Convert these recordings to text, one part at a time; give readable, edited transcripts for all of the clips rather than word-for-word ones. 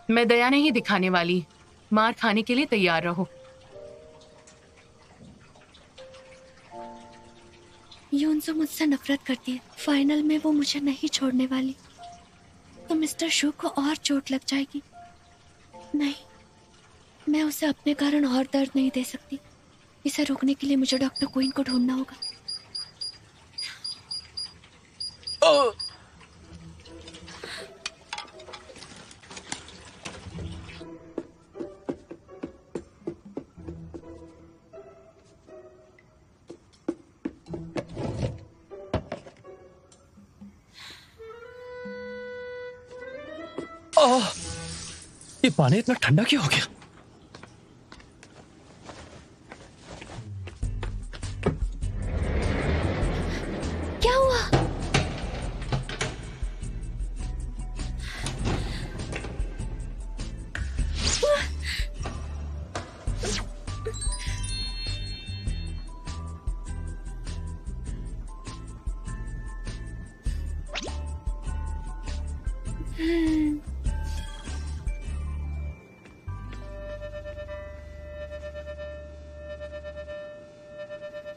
मैं दया नहीं दिखाने वाली। मार खाने के लिए तैयार रहो। यूनसो मुझसे नफरत करती है। फाइनल में वो मुझे नहीं छोड़ने वाली, तो मिस्टर शू को और चोट लग जाएगी। नहीं, मैं उसे अपने कारण और दर्द नहीं दे सकती। इसे रोकने के लिए मुझे डॉक्टर क्वीन को ढूंढना होगा। ये पानी इतना ठंडा क्यों हो गया? क्या हुआ?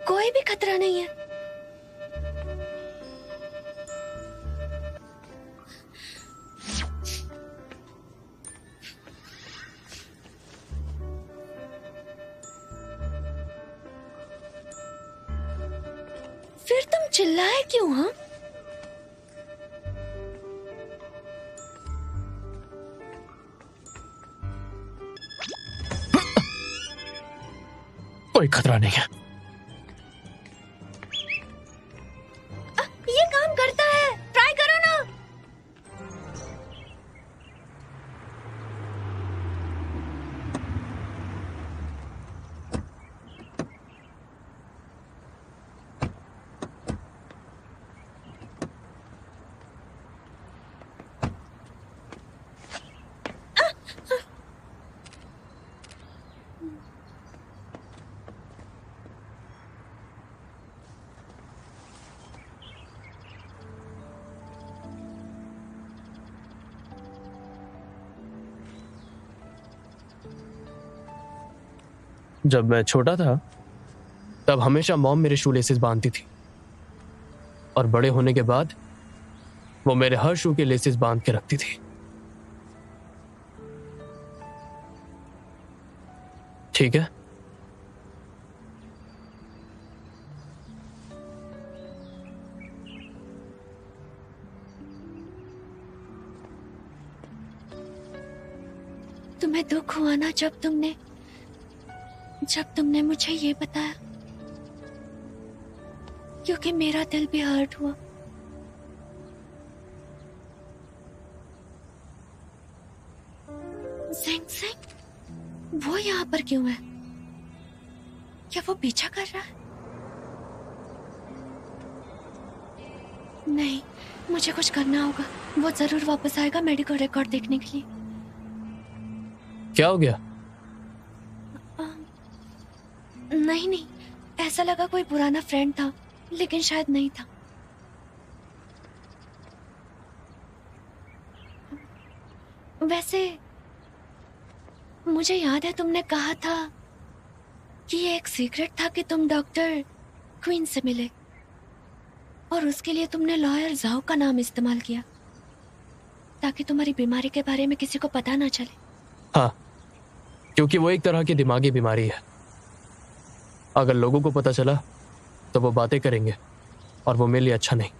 कोई भी खतरा नहीं है। फिर तुम चिल्लाए क्यों? हाँ, कोई खतरा नहीं है। ये काम करता है। ट्राई करो ना। जब मैं छोटा था तब हमेशा मॉम मेरे शू लेसेस बांधती थी, और बड़े होने के बाद वो मेरे हर शू के लेसेस बांध के रखती थी। ठीक है, तुम्हें दुख हुआ ना जब तुमने मुझे ये बताया, क्योंकि मेरा दिल भी हर्ट हुआ। ज़ेंग ज़ेंग, वो यहाँ पर क्यों है? क्या वो पीछा कर रहा है? नहीं, मुझे कुछ करना होगा। वो जरूर वापस आएगा मेडिकल रिकॉर्ड देखने के लिए। क्या हो गया? नहीं, ऐसा लगा कोई पुराना फ्रेंड था, लेकिन शायद नहीं था। वैसे मुझे याद है तुमने कहा था कि ये एक सीक्रेट था कि तुम डॉक्टर क्वीन से मिले, और उसके लिए तुमने लॉयर जाओ का नाम इस्तेमाल किया, ताकि तुम्हारी बीमारी के बारे में किसी को पता ना चले। हाँ, क्योंकि वो एक तरह की दिमागी बीमारी है। अगर लोगों को पता चला तो वो बातें करेंगे, और वो मेरे लिए अच्छा नहीं।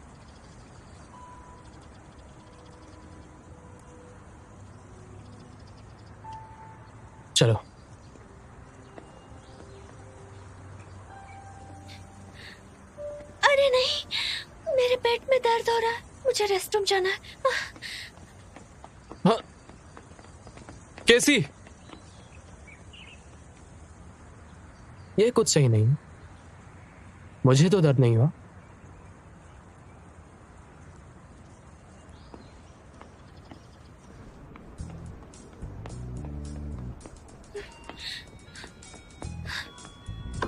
चलो। अरे नहीं, मेरे पेट में दर्द हो रहा है, मुझे रेस्टरूम जाना है। हाँ, कैसी? ये कुछ सही नहीं। मुझे तो दर्द नहीं हुआ।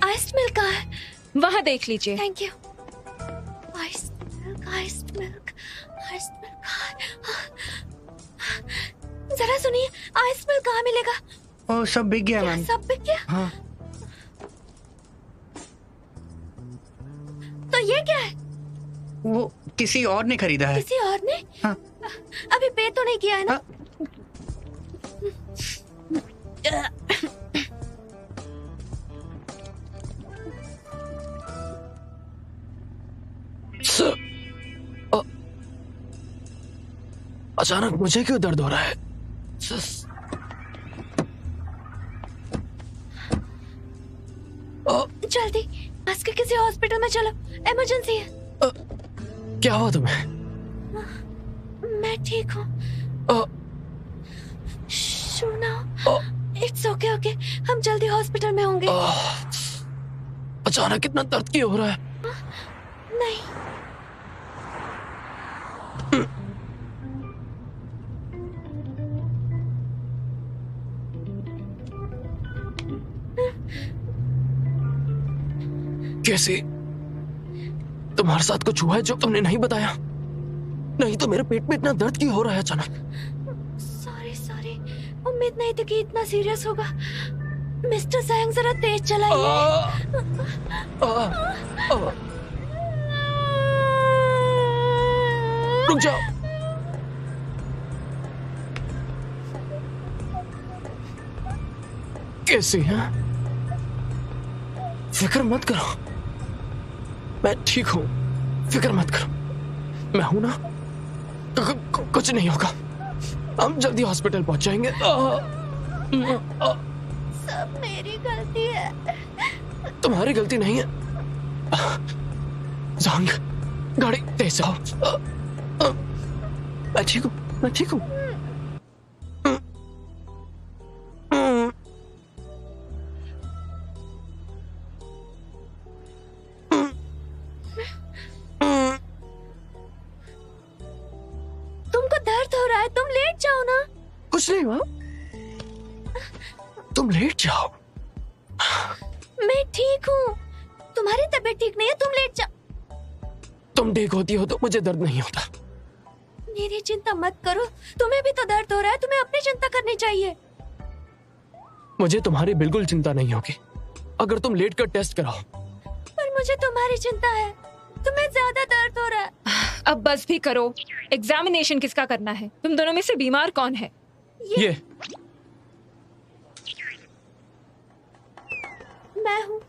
आइस्ड मिल्क कहाँ है? वहां देख लीजिए। Thank you. Iced milk, iced milk, iced milk. जरा सुनिए, मिलेगा? ओ सब बिक गया क्या मैम। सब बिक गया? हाँ तो ये क्या है? वो किसी और ने खरीदा है। किसी और ने? हाँ। अभी पे तो नहीं किया है ना? हाँ। सर, अचानक मुझे क्यों दर्द हो रहा है? जल्दी पास के किसी हॉस्पिटल में चलो, इमरजेंसी है। क्या हुआ तुम्हें? मैं ठीक हूँ। सुना, इट्स ओके ओके, हम जल्दी हॉस्पिटल में होंगे। अचानक इतना दर्द क्यों हो रहा है? नहीं, कैसे? तुम्हारे साथ कुछ हुआ है जो तुमने नहीं बताया? नहीं तो मेरे पेट में इतना दर्द क्यों हो रहा है अचानक? सॉरी सॉरी, उम्मीद नहीं थी कि इतना सीरियस होगा। मिस्टर सैंग जरा तेज चलाइए। रुक जाओ। कैसे हैं? फिक्र मत करो, मैं ठीक हूं। फिक्र मत करो, मैं हूं ना। कुछ नहीं होगा, हम जल्दी हॉस्पिटल पहुंच जाएंगे। सब मेरी गलती है। तुम्हारी गलती नहीं है। ज़ांग, गाड़ी तेज आओ। मैं ठीक हूँ, मैं ठीक हूँ। तुमको दर्द हो रहा है, तुम लेट जाओ ना। कुछ नहीं हुआ, तुम लेट जाओ। मैं ठीक हूँ, तुम्हारी तबीयत ठीक नहीं है, तुम लेट जाओ। तुम ठीक होती हो तो मुझे दर्द नहीं होता। मेरी चिंता मत करो, तुम्हें भी तो दर्द हो रहा है, तुम्हें अपनी चिंता करनी चाहिए। मुझे तुम्हारी बिल्कुल चिंता नहीं होगी अगर तुम लेट कर टेस्ट कराओ। पर मुझे तुम्हारी चिंता है, तुम्हें ज्यादा दर्द हो रहा है। अब बस भी करो। एग्जामिनेशन किसका करना है? तुम दोनों में से बीमार कौन है? ये मैं हूँ,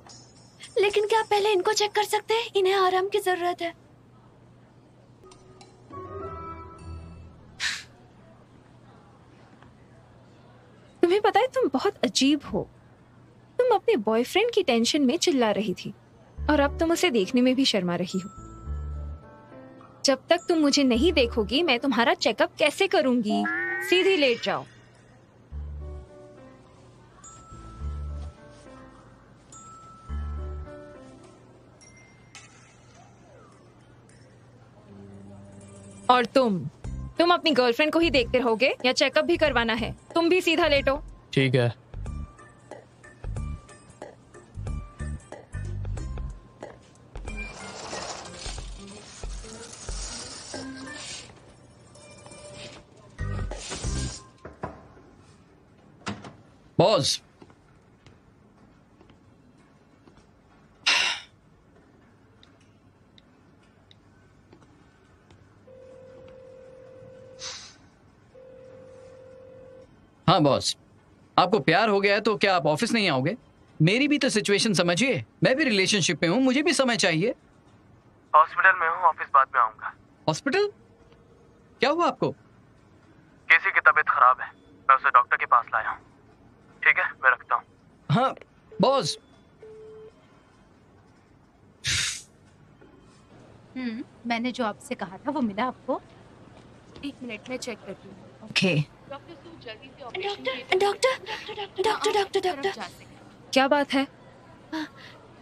लेकिन क्या पहले इनको चेक कर सकते हैं? इन्हें आराम की जरूरत है। तुम्हें पता है तुम बहुत अजीब हो। तुम अपने बॉयफ्रेंड की टेंशन में चिल्ला रही थी और अब तुम उसे देखने में भी शर्मा रही हो। जब तक तुम मुझे नहीं देखोगी मैं तुम्हारा चेकअप कैसे करूंगी? सीधी लेट जाओ। और तुम अपनी गर्लफ्रेंड को ही देखते रहोगे या चेकअप भी करवाना है? तुम भी सीधा लेटो। ठीक है। बॉस, हाँ बॉस, आपको प्यार हो गया है तो क्या आप ऑफिस नहीं आओगे? मेरी भी तो सिचुएशन समझिए, मैं भी रिलेशनशिप में हूँ, मुझे भी समय चाहिए। हॉस्पिटल में हूँ, ऑफिस बाद में आऊंगा। हॉस्पिटल? क्या हुआ आपको? किसी की तबीयत खराब है, मैं उसे डॉक्टर के पास लाया हूँ। ठीक है, मैं रखता हूँ। हाँ बॉस। मैंने जो आपसे कहा था वो मिला आपको? 1 मिनट में चेक करती हूँ। ओके। डॉक्टर सू जल्दी से operation doctor doctor doctor doctor doctor, क्या बात है?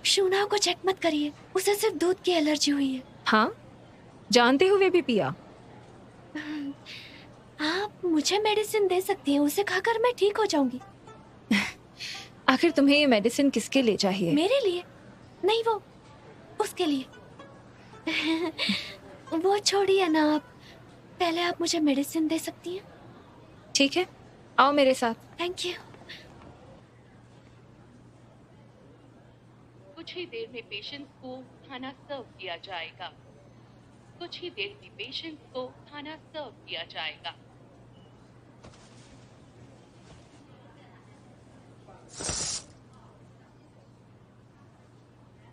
शूना को चेक मत करिए, उसे सिर्फ दूध की एलर्जी हुई है। हाँ, जानते हुए भी पिया? आप मुझे मेडिसिन दे सकती हैं, उसे खाकर मैं ठीक हो जाऊंगी। आखिर तुम्हें ये मेडिसिन किसके लिए चाहिए? मेरे लिए नहीं, वो उसके लिए। वो छोड़िए ना, आप पहले आप मुझे मेडिसिन दे सकती हैं? ठीक है, आओ मेरे साथ। Thank you. कुछ ही देर में पेशेंट को खाना सर्व किया जाएगा। कुछ ही देर में पेशेंट को खाना सर्व किया जाएगा।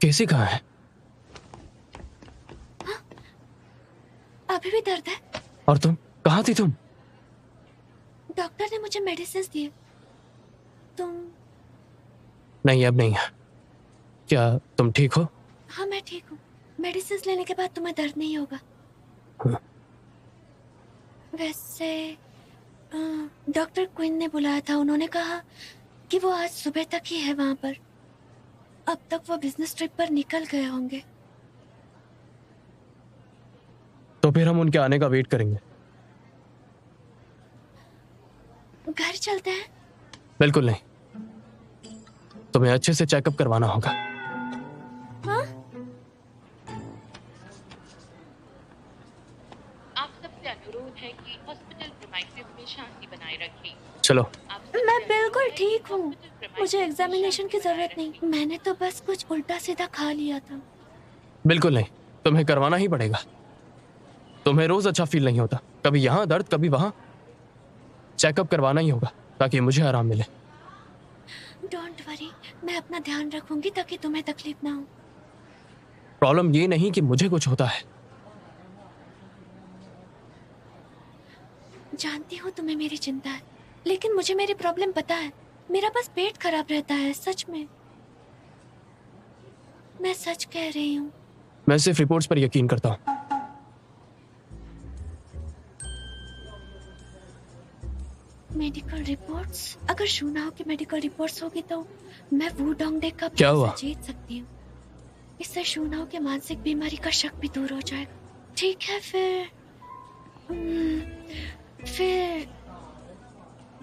कैसी कहाँ है? अभी भी दर्द है? और तुम कहाँ थी तुम? डॉक्टर ने मुझे मेडिसिन दिए। तुम? नहीं, अब नहीं है। क्या तुम ठीक हो? हाँ मैं ठीक हूँ। मेडिसिन लेने के बाद तुम्हें दर्द नहीं होगा। हाँ। वैसे डॉक्टर क्विन ने बुलाया था। उन्होंने कहा कि वो आज सुबह तक ही है वहां पर। अब तक वो बिजनेस ट्रिप पर निकल गए होंगे। तो फिर हम उनके आने का वेट करेंगे। घर चलते हैं? बिल्कुल नहीं, तुम्हें अच्छे से चेकअप करवाना होगा। हाँ? आप सबसे अनुरोध है कि हॉस्पिटल प्रीमाइसेस में शांति बनाए रखें। चलो। मैं बिल्कुल ठीक हूँ। मुझे एग्जामिनेशन की जरूरत नहीं। मैंने तो बस कुछ उल्टा सीधा खा लिया था। बिल्कुल नहीं, तुम्हें करवाना ही पड़ेगा। तुम्हें रोज अच्छा फील नहीं होता, कभी यहाँ दर्द कभी वहां। चेकअप करवाना ही होगा ताकि मुझे आराम मिले। डोंट वरी, मैं अपना ध्यान रखूंगी ताकि तुम्हें तकलीफ ना हो। प्रॉब्लम ये नहीं कि मुझे कुछ होता है। जानती हूँ तुम्हें मेरी चिंता है, लेकिन मुझे मेरी प्रॉब्लम पता है। मेरा बस पेट खराब रहता है, सच में। मैं सच कह रही हूँ। मैं सिर्फ रिपोर्ट्स पर यकीन करता हूँ। Medical reports? अगर शूनाओ की मेडिकल रिपोर्ट्स होगी तो मैं वू डोंगडे का क्या हुआ? जीत सकती हूँ। इससे शूनाओ के मानसिक बीमारी का शक भी दूर हो जाएगा। ठीक है फिर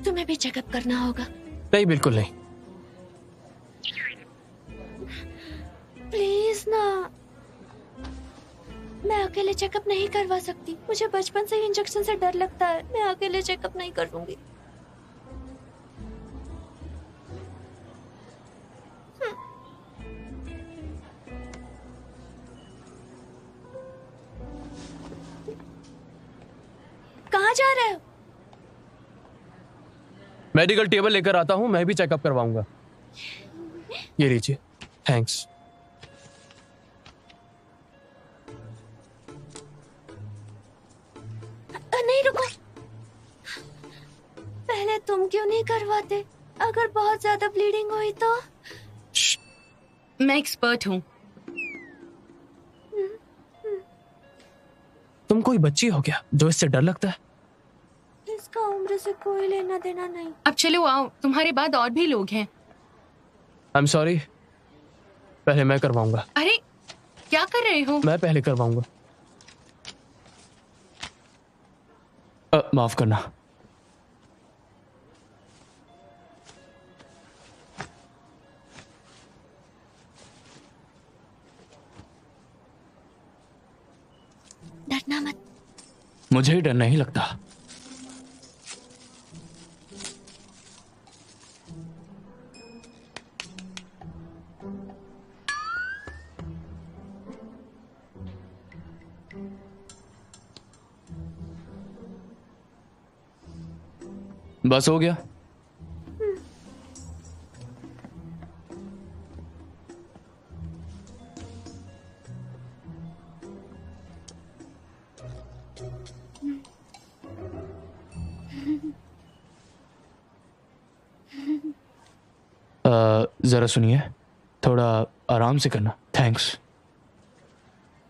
तुम्हें भी चेकअप करना होगा। नहीं, बिल्कुल नहीं। प्लीज ना, मैं अकेले चेकअप नहीं करवा सकती। मुझे बचपन से ही इंजेक्शन से डर लगता है। मैं अकेले चेकअप नहीं करूंगी। कहाँ जा रहे हो? मेडिकल टेबल लेकर आता हूँ, मैं भी चेकअप करवाऊंगा। ये लीजिए। थैंक्स। नहीं रुको, पहले तुम क्यों नहीं करवाते? अगर बहुत ज्यादा ब्लीडिंग हुई तो? मैं एक्सपर्ट हूँ। तुम कोई बच्ची हो क्या जो इससे डर लगता है? इसका उम्र से कोई लेना देना नहीं। अब चलो आओ, तुम्हारे बाद और भी लोग हैं। आई एम सॉरी, पहले मैं करवाऊंगा। अरे क्या कर रहे हो? मैं पहले करवाऊंगा। माफ करना। डरना मत। मुझे ही डर नहीं लगता। बस हो गया। जरा सुनिए, थोड़ा आराम से करना। थैंक्स।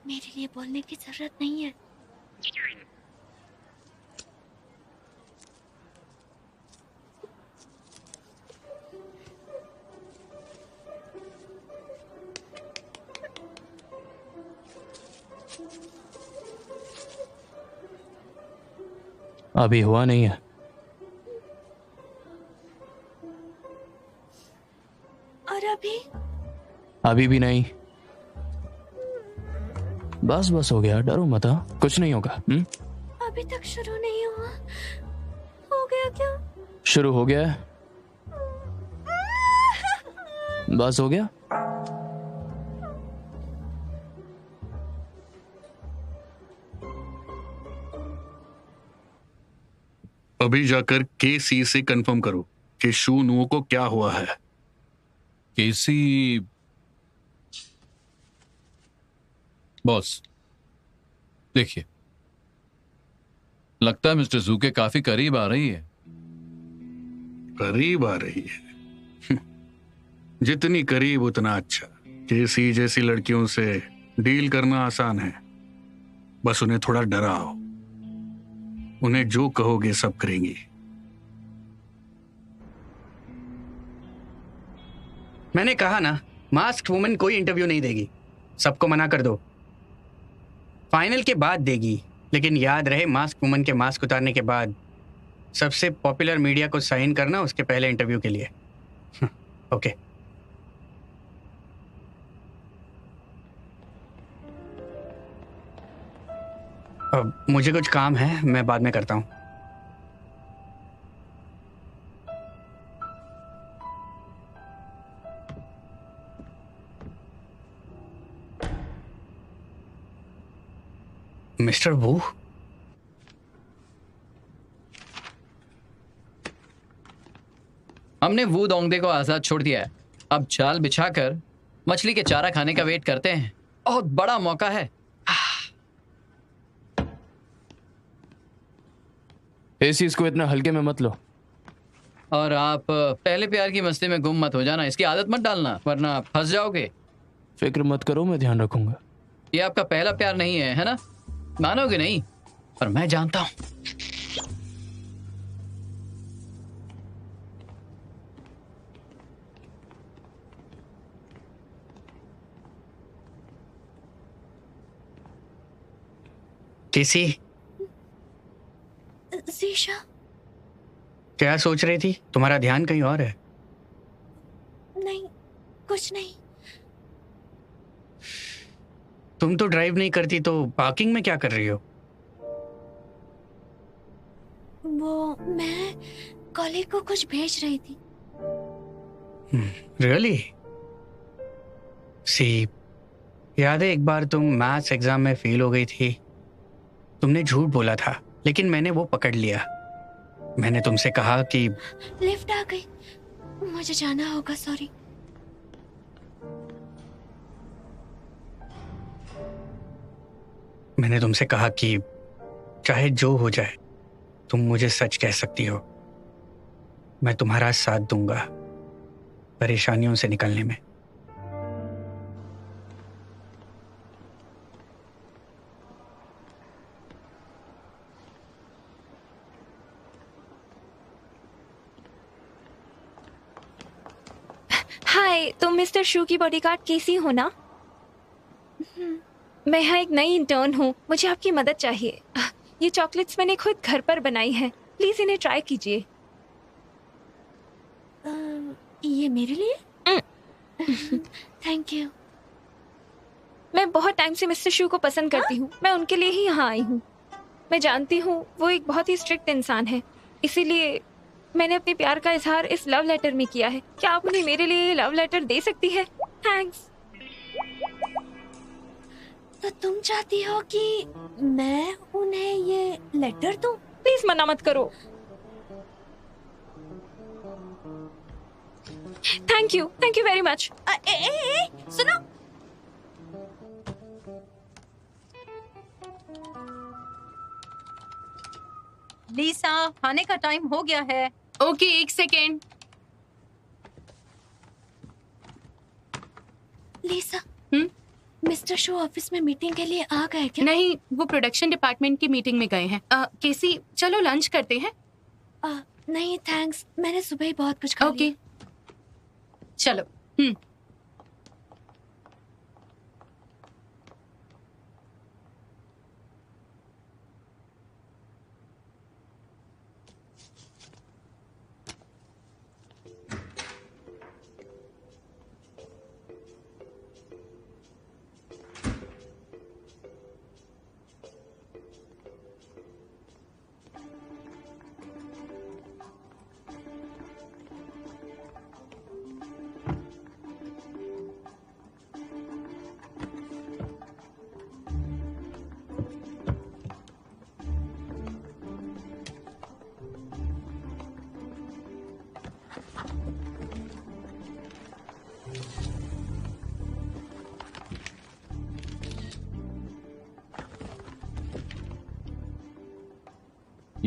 मेरे लिए बोलने की जरूरत नहीं है। अभी हुआ नहीं है। और अभी भी नहीं। बस हो गया, डरो मत। कुछ नहीं होगा। अभी तक शुरू नहीं हुआ। हो गया क्या? शुरू हो गया है? बस हो गया? अभी जाकर केसी से कंफर्म करो कि शू नुओ को क्या हुआ है। केसी बॉस, देखिए, लगता है मिस्टर जू के काफी करीब आ रही है। करीब आ रही है? जितनी करीब उतना अच्छा। केसी जैसी लड़कियों से डील करना आसान है, बस उन्हें थोड़ा डराओ। उन्हें जो कहोगे सब करेंगी। मैंने कहा ना, मास्क्ड वुमन कोई इंटरव्यू नहीं देगी। सबको मना कर दो। फाइनल के बाद देगी, लेकिन याद रहे मास्क वुमन के मास्क उतारने के बाद सबसे पॉपुलर मीडिया को साइन करना उसके पहले इंटरव्यू के लिए। ओके। अब मुझे कुछ काम है, मैं बाद में करता हूँ। मिस्टर वू, हमने वू दोंगदे को आजाद छोड़ दिया है। अब जाल बिछाकर मछली के चारा खाने का वेट करते हैं। बहुत बड़ा मौका है। इस चीज को इतना हल्के में मत लो। और आप पहले प्यार की मस्ती में गुम मत हो जाना। इसकी आदत मत डालना, वरना आप फंस जाओगे। फिक्र मत करो, मैं ध्यान रखूंगा। ये आपका पहला प्यार नहीं है ना? मानोगे नहीं, पर मैं जानता हूं। केसी, शीशा, क्या सोच रही थी? तुम्हारा ध्यान कहीं और है। नहीं, कुछ नहीं। तुम तो ड्राइव नहीं करती, तो पार्किंग में क्या कर रही हो? वो मैं कॉलेज को कुछ भेज रही थी। रियली? सी, याद है एक बार तुम मैथ्स एग्जाम में फेल हो गई थी। तुमने झूठ बोला था, लेकिन मैंने वो पकड़ लिया। मैंने तुमसे कहा कि लिफ्ट आ गई, मुझे जाना होगा। सॉरी। मैंने तुमसे कहा कि चाहे जो हो जाए तुम मुझे सच कह सकती हो। मैं तुम्हारा साथ दूंगा परेशानियों से निकलने में। हाय, तुम मिस्टर शू की बॉडीगार्ड केसी हो ना? मैं यहाँ एक नई इंटर्न हूँ, मुझे आपकी मदद चाहिए। ये चॉकलेट्स मैंने खुद घर पर बनाई हैं, प्लीज इन्हें ट्राई कीजिए। ये मेरे लिए? Thank you. मैं बहुत टाइम से मिस्टर शू को पसंद करती हूँ। मैं उनके लिए ही यहाँ आई हूँ। मैं जानती हूँ वो एक बहुत ही स्ट्रिक्ट इंसान है, इसीलिए मैंने अपने प्यार का इजहार इस लव लेटर में किया है। क्या आप उन्हें मेरे लिए लव लेटर दे सकती है? थैंक्स। तो तुम चाहती हो कि मैं उन्हें ये लेटर दूं? प्लीज मना मत करो। Thank you very much. सुनो, लीसा, खाने का टाइम हो गया है। ओके, एक सेकेंड। लीसा, मिस्टर शो ऑफिस में मीटिंग के लिए आ गए क्या? नहीं, वो प्रोडक्शन डिपार्टमेंट की मीटिंग में गए हैं। केसी, चलो लंच करते हैं। नहीं थैंक्स, मैंने सुबह ही बहुत कुछ खा लिया। चलो।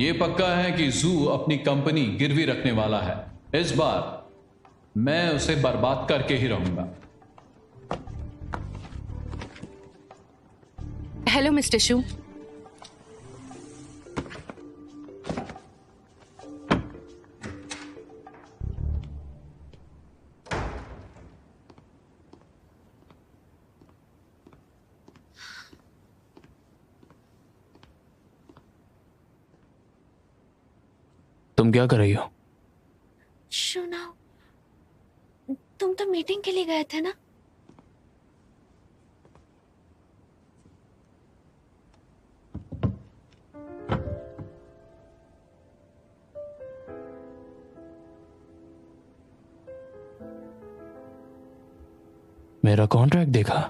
ये पक्का है कि जू अपनी कंपनी गिरवी रखने वाला है। इस बार मैं उसे बर्बाद करके ही रहूंगा। हेलो मिस्टर शू। तुम क्या कर रही हो? सुनाओ, तुम तो मीटिंग के लिए गए थे ना? मेरा कॉन्ट्रैक्ट देखा?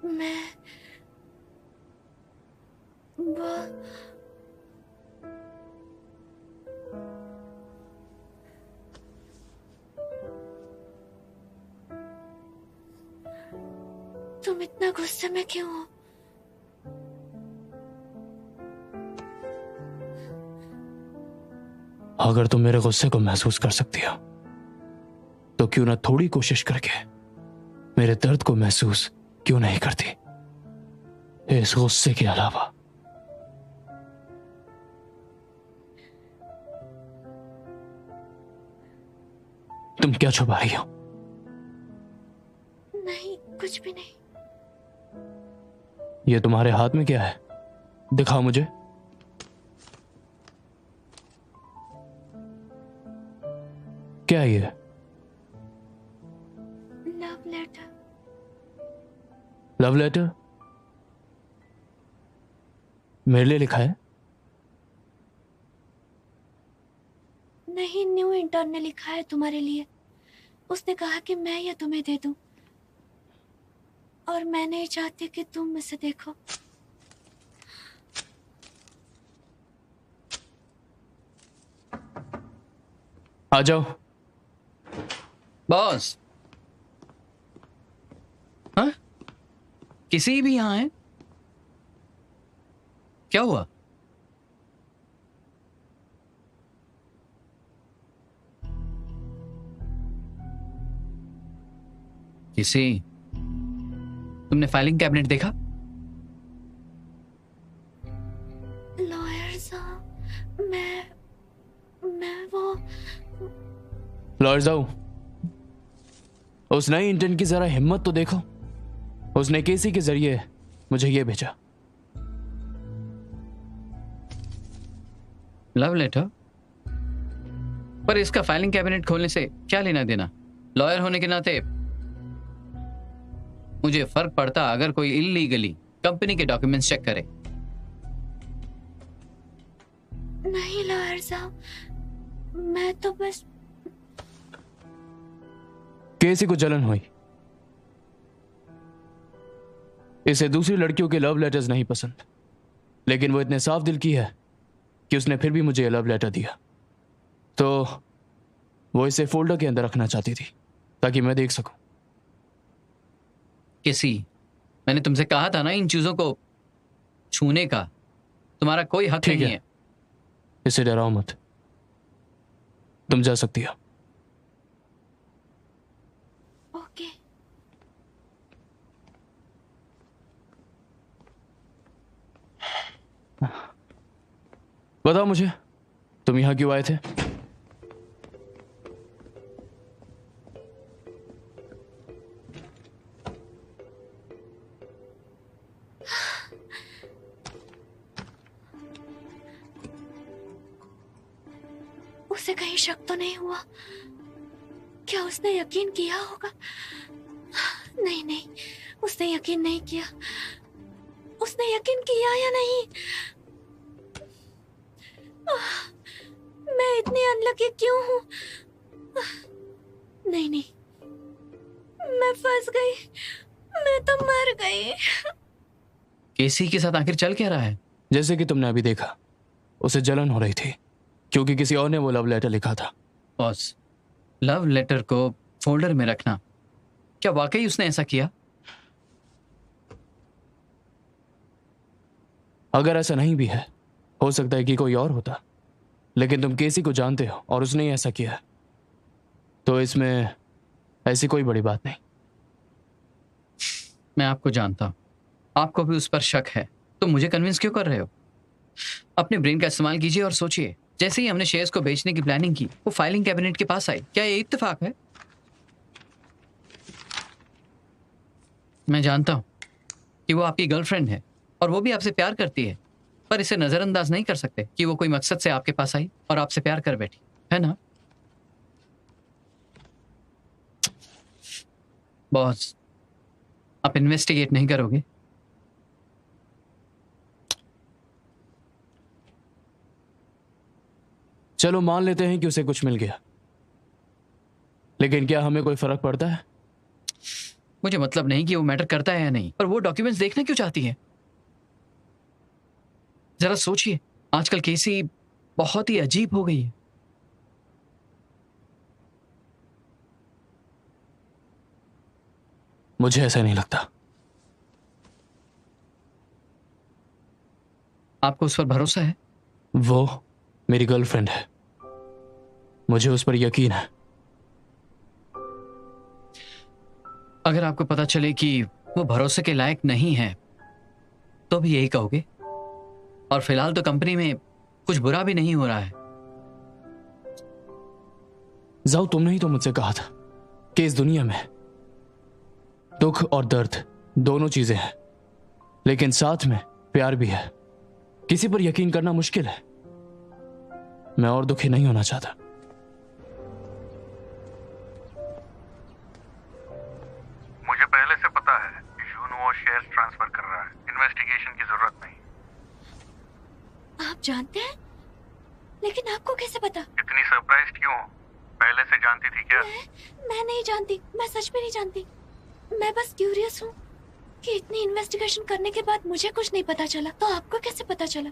मैं वो तुम इतना गुस्से में क्यों हो? अगर तुम मेरे गुस्से को महसूस कर सकती हो तो क्यों ना थोड़ी कोशिश करके मेरे दर्द को महसूस क्यों नहीं करती, इस गुस्से के अलावा। तुम क्या छुपा रही हो? नहीं, कुछ भी नहीं। ये तुम्हारे हाथ में क्या है? दिखाओ मुझे। क्या है ये? Love letter. Love letter? मेरे लिए लिखा है? नहीं, न्यू इंटर्न ने लिखा है तुम्हारे लिए। उसने कहा कि मैं ये तुम्हें दे दूं, और मैं नहीं चाहती कि तुम इसे देखो। आ जाओ। बॉस। हाँ? किसी भी यहाँ है? क्या हुआ? किसी, तुमने फाइलिंग कैबिनेट देखा? लॉयर साहब, मैं वो लॉयर साहब, उस नई इंटर्न की जरा हिम्मत तो देखो। उसने केसी के जरिए मुझे ये भेजा। Love letter? पर इसका फाइलिंग कैबिनेट खोलने से क्या लेना देना? लॉयर होने के नाते मुझे फर्क पड़ता अगर कोई इल्लीगली कंपनी के डॉक्यूमेंट्स चेक करे। नहीं लॉयर साहब, मैं तो बस। केसी को जलन हुई। इसे दूसरी लड़कियों के लव लेटर्स नहीं पसंद, लेकिन वो इतने साफ दिल की है कि उसने फिर भी मुझे लव लेटर दिया। तो वो इसे फोल्डर के अंदर रखना चाहती थी ताकि मैं देख सकूं। किसी, मैंने तुमसे कहा था ना इन चीजों को छूने का तुम्हारा कोई हक नहीं है। इसे डराओ मत, तुम जा सकती हो। ओके। बताओ मुझे, तुम यहां क्यों आए थे? उसे कहीं शक तो नहीं हुआ? क्या उसने यकीन किया होगा? नहीं नहीं, उसने यकीन नहीं किया। उसने यकीन किया या नहीं? मैं इतनी अनलकी क्यों हूं? नहीं नहीं, मैं फंस गई। मैं तो मर गई। केसी के साथ आखिर चल क्या रहा है? जैसे कि तुमने अभी देखा, उसे जलन हो रही थी क्योंकि किसी और ने वो लव लेटर लिखा था। बॉस, लव लेटर को फोल्डर में रखना, क्या वाकई उसने ऐसा किया? अगर ऐसा नहीं भी है, हो सकता है कि कोई और होता, लेकिन तुम केसी को जानते हो और उसने ही ऐसा किया, तो इसमें ऐसी कोई बड़ी बात नहीं। मैं आपको जानता हूं, आपको भी उस पर शक है, तो मुझे कन्विंस क्यों कर रहे हो? अपने ब्रेन का इस्तेमाल कीजिए और सोचिए। जैसे ही हमने शेयर्स को बेचने की प्लानिंग की, वो फाइलिंग कैबिनेट के पास आई। क्या ये इत्तेफाक है? मैं जानता हूं कि वो आपकी गर्लफ्रेंड है और वो भी आपसे प्यार करती है, पर इसे नजरअंदाज नहीं कर सकते कि वो कोई मकसद से आपके पास आई और आपसे प्यार कर बैठी, है ना? बॉस, आप इन्वेस्टिगेट नहीं करोगे? चलो मान लेते हैं कि उसे कुछ मिल गया, लेकिन क्या हमें कोई फर्क पड़ता है? मुझे मतलब नहीं कि वो मैटर करता है या नहीं, पर वो डॉक्यूमेंट्स देखना क्यों चाहती है? जरा सोचिए, आजकल केसी बहुत ही अजीब हो गई है। मुझे ऐसा नहीं लगता। आपको उस पर भरोसा है? वो मेरी गर्लफ्रेंड है, मुझे उस पर यकीन है। अगर आपको पता चले कि वो भरोसे के लायक नहीं है, तो भी यही कहोगे? और फिलहाल तो कंपनी में कुछ बुरा भी नहीं हो रहा है। जाओ, तुमने ही तो मुझसे कहा था कि इस दुनिया में दुख और दर्द दोनों चीजें हैं, लेकिन साथ में प्यार भी है। किसी पर यकीन करना मुश्किल है। मैं और दुखी नहीं होना चाहता। मुझे पहले से पता है कि यूनो शेयर्स ट्रांसफर कर रहा है। इन्वेस्टिगेशन की जरूरत नहीं। आप जानते हैं? लेकिन आपको कैसे पता? इतनी सरप्राइज क्यों हो? पहले से जानती थी क्या? मैं नहीं जानती, मैं सच में नहीं जानती। मैं बस क्यूरियस हूँ कि इतनी इन्वेस्टिगेशन करने के बाद मुझे कुछ नहीं पता चला, तो आपको कैसे पता चला?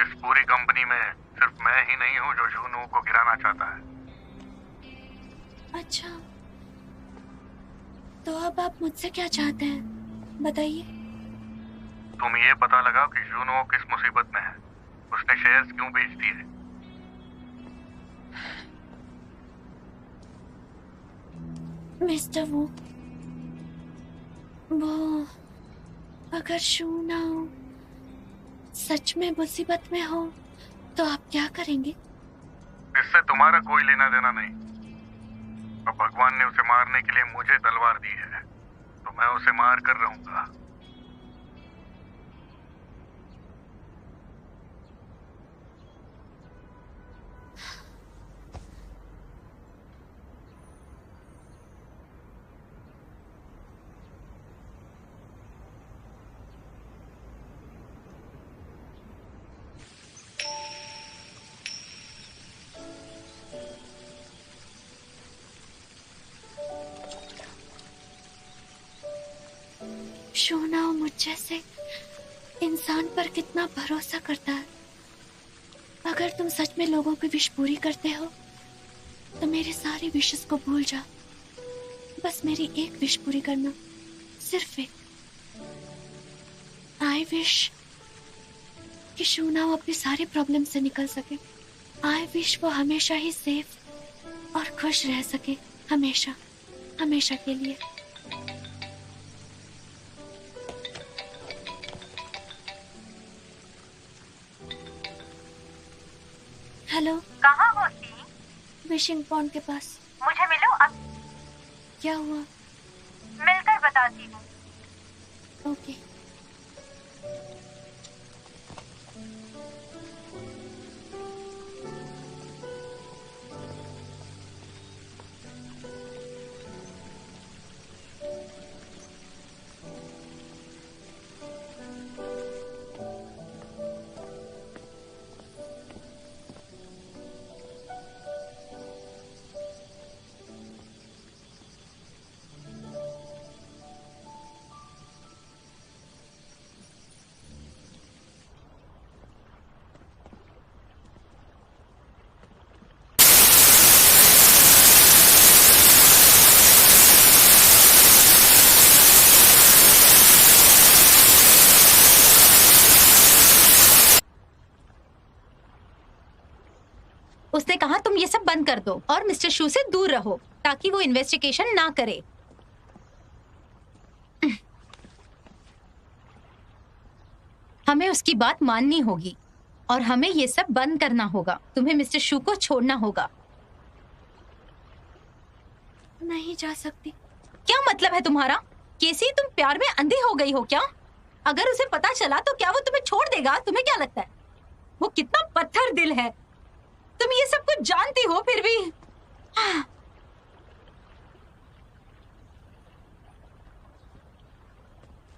इस पूरी कंपनी में सिर्फ मैं ही नहीं हूँ जो यूनो को गिराना चाहता है। अच्छा, तो अब आप मुझसे क्या चाहते हैं, बताइए। तुम ये पता लगाओ कि यूनो किस मुसीबत में है, उसने शेयर्स क्यों बेच दिए। मिस्टर वो अगर शू ना हो, सच में मुसीबत में हो, तो आप क्या करेंगे? इससे तुम्हारा कोई लेना देना नहीं। अब भगवान ने उसे मारने के लिए मुझे तलवार दी है, तो मैं उसे मार कर रहूंगा। शोना मुझ जैसे इंसान पर कितना भरोसा करता है। अगर तुम सच में लोगों की विश पूरी करते हो, तो मेरे सारे विशेस को भूल जाओ। बस मेरी एक विश पूरी करना, सिर्फ एक। आई विश कि शूनाओ अपनी सारी प्रॉब्लम से निकल सके। आई विश वो हमेशा ही सेफ और खुश रह सके, हमेशा हमेशा के लिए। हेलो, कहाँ हो सी? विशिंग पॉन्ड के पास। मुझे मिलो अब। क्या हुआ? मिलकर बताती हूँ। ओके। उसने कहा तुम ये सब बंद कर दो और मिस्टर शू से दूर रहो ताकि वो इन्वेस्टिगेशन ना करे। हमें उसकी बात माननी होगी और हमें ये सब बंद करना होगा। तुम्हें मिस्टर शू को छोड़ना होगा। नहीं जा सकती। क्या मतलब है तुम्हारा? केसी, तुम प्यार में अंधी हो गई हो क्या? अगर उसे पता चला तो क्या वो तुम्हें छोड़ देगा? तुम्हें क्या लगता है वो कितना पत्थर दिल है? तुम ये सब कुछ जानती हो फिर भी।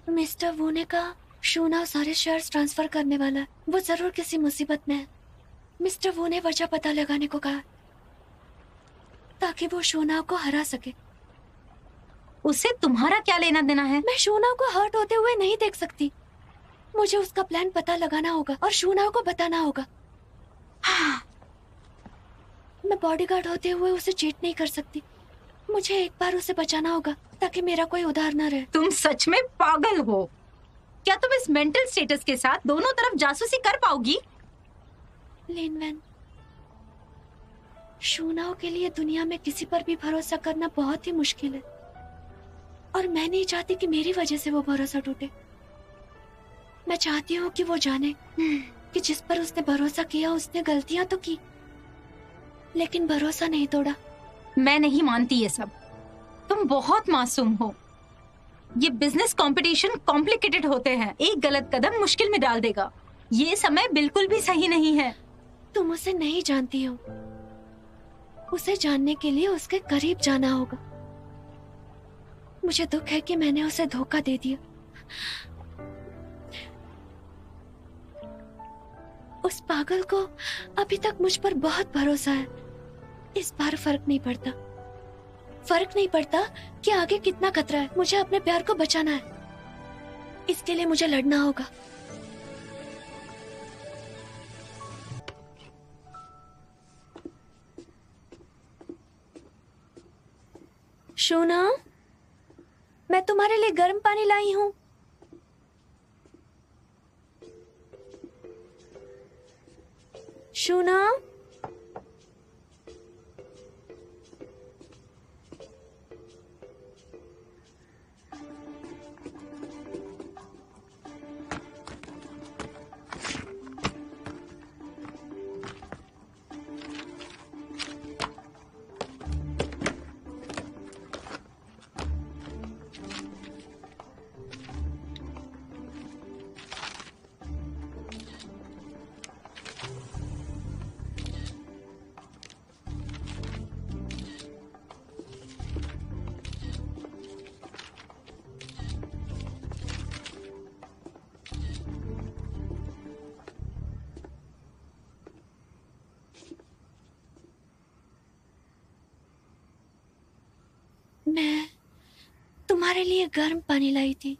मिस्टर वू ने कहा शूना सारे शेयर्स ट्रांसफर करने वाला है। वो जरूर किसी मुसीबत में है। मिस्टर वू ने वजह पता लगाने को कहा ताकि वो शूना को हरा सके। उससे तुम्हारा क्या लेना देना है? मैं शूना को हर्ट होते हुए नहीं देख सकती। मुझे उसका प्लान पता लगाना होगा और शूना को बताना होगा। मैं बॉडीगार्ड होते हुए उसे चीट नहीं कर सकती। मुझे एक बार उसे बचाना होगा ताकि मेरा कोई उधार ना रहे। तुम सच में पागल हो। क्या तुम इस मेंटल स्टेटस के साथ दोनों तरफ जासूसी कर पाओगी? लिनवेन, शूनाओ के लिए दुनिया में किसी पर भी भरोसा करना बहुत ही मुश्किल है और मैं नहीं चाहती कि मेरी वजह से वो भरोसा टूटे। मैं चाहती हूँ कि वो जाने कि जिस पर उसने भरोसा किया उसने गलतियां तो की लेकिन भरोसा नहीं तोड़ा। मैं नहीं मानती ये सब। तुम बहुत मासूम हो। ये बिजनेस कंपटीशन कॉम्प्लिकेटेड होते हैं। एक गलत कदम मुश्किल में डाल देगा। ये समय बिल्कुल भी सही नहीं है। तुम उसे नहीं जानती हो। उसे जानने के लिए उसके करीब जाना होगा। मुझे दुख है कि मैंने उसे धोखा दे दिया। उस पागल को अभी तक मुझ पर बहुत भरोसा है। इस बार फर्क नहीं पड़ता। फर्क नहीं पड़ता कि आगे कितना खतरा है। मुझे अपने प्यार को बचाना है। इसके लिए मुझे लड़ना होगा। शूना, मैं तुम्हारे लिए गर्म पानी लाई हूं। शूना, मैं तुम्हारे लिए गर्म पानी लाई थी।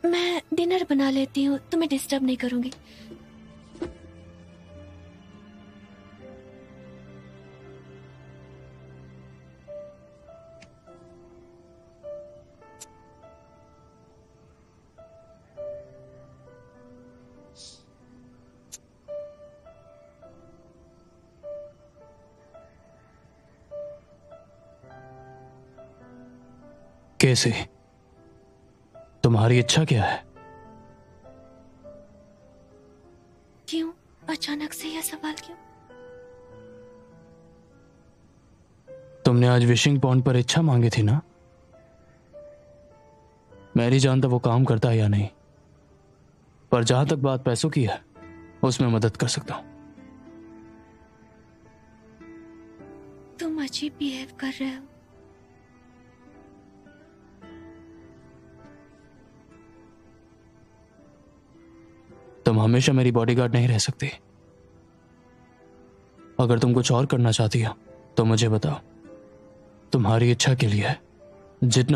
मैं डिनर बना लेती हूँ। तुम्हें डिस्टर्ब नहीं करूंगी। कैसे? तुम्हारी इच्छा क्या है? क्यों अचानक से यह सवाल क्यों? तुमने आज विशिंग पॉइंट पर इच्छा मांगी थी ना? मैं नहीं जानता वो काम करता है या नहीं, पर जहां तक बात पैसों की है उसमें मदद कर सकता हूं। तुम अजीब बिहेव कर रहे हो। तुम हमेशा मेरी बॉडीगार्ड नहीं रह सकती। अगर तुम कुछ और करना चाहती हो तो मुझे बताओ। तुम्हारी इच्छा के लिए जितना